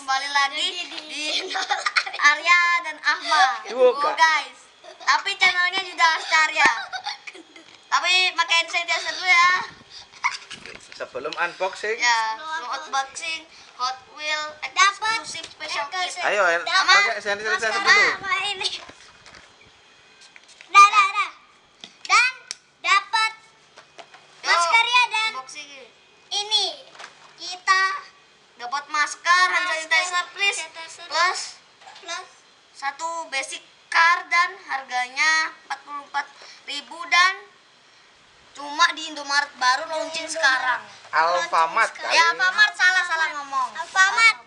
kembali lagi di Arya dan Ahmad. Guys. Tapi channelnya juga Arya. Tapi pakai sanitizer dulu ya. Sebelum unboxing. Ya, sebelum unboxing Hot Wheels eksklusif special kit. Ayo, pakai sanitizer dulu. Ini. Dah. Dan dapat masker ya dan Unboxing. ini kita Dapat masker, hand sanitizer please. Plus satu basic car dan harganya 44.000 dan cuma di Indomaret baru launching sekarang. Alfamart kali. Ya, Alfamart salah ngomong. Alfamart.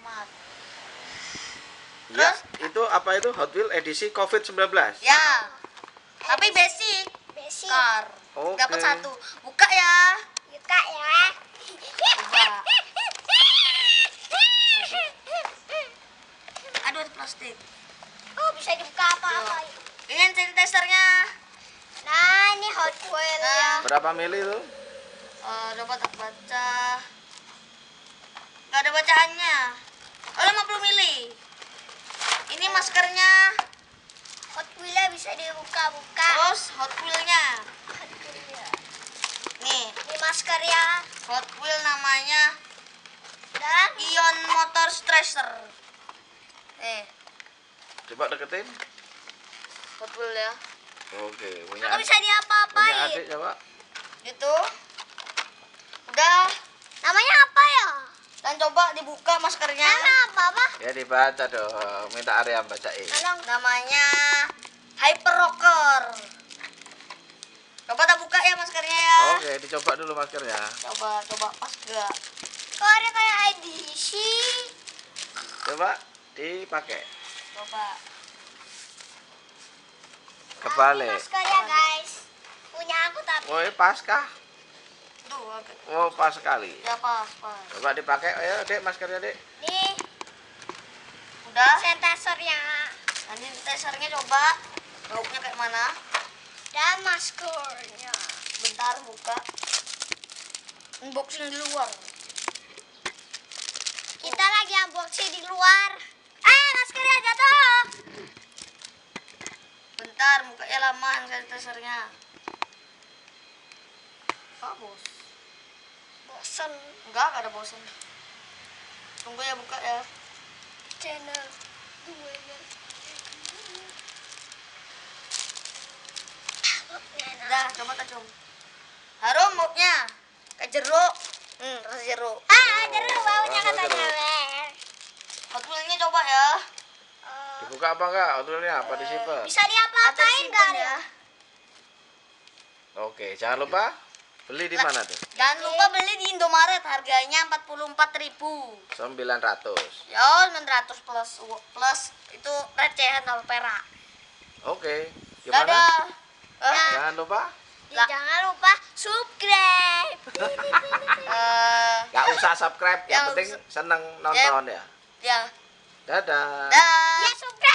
Ya, itu apa itu Hot Wheels edisi COVID-19. Ya. Tapi basic Basic. car. Oke. Dapat satu. Buka ya. Buka ya. Coba. Aduh, ada plastik. Oh, bisa dibuka apa-apa. Ini hand sanitizernya. Nah, ini Hot Wheels ya. Berapa mili itu? Dapat tak baca. Gak ada bacaannya. Oh, 50 mili. Ini maskernya. Hot Wheels bisa dibuka-buka. Terus Hot Wheel-nya. Hot Wheels. Nih, Ini masker ya. Hot Wheel namanya Dan Ion Motor Tracer. Coba deketin. Hot Wheel ya. Oke, punya aku bisa punya diapa-apain. adik coba. Gitu. Udah. Namanya apa ya? Dan coba dibuka maskernya. Nama apa? Ya dibaca dong. Minta Arya bacain. Tolong. Namanya Hyper Rocker. Coba tak buka ya maskernya ya. Oke, dicoba dulu maskernya. Coba pas gak? Kok ada kayak IDC? Coba dipakai. Coba. Kebalik. Ini masker ya guys. Punya aku tapi. Oh, pas kah? Tuh, agak. Oh, pas sekali. Ya pas. Coba dipakai. Ayo, Dek, maskernya, Dek. Nih, Udah. sanitizernya Nanti tesernya coba. Baunya kayak mana? dan maskernya. Bentar buka. Unboxing di luar. Kita lagi unboxing di luar. Maskernya jatuh. Bentar, mukanya lama hand tesernya. Pak bos. Bosen Enggak ada bosan. Tunggu ya buka ya. channel 2 ya. Udah, coba tak com. Harum baunya. Kayak jeruk. Rasa jeruk. Jeruk baunya Rasa katanya. jeruk. Wer. Hot Wheels-nya coba ya. Dibuka apa enggak? Outdoornya apa disimpan? Bisa diapa-apain disimpan enggak ya? Oke, jangan lupa beli di mana tuh? Jangan lupa beli di Indomaret, harganya 44.000. 900. Ya, 900 plus itu recehan sama perak. Oke. Gimana? Dadah. Jangan lupa. Lah. Jangan lupa subscribe. Gak usah subscribe, yang Yang penting seneng nonton ya. Ya. Dadah. Dah. Ya subscribe.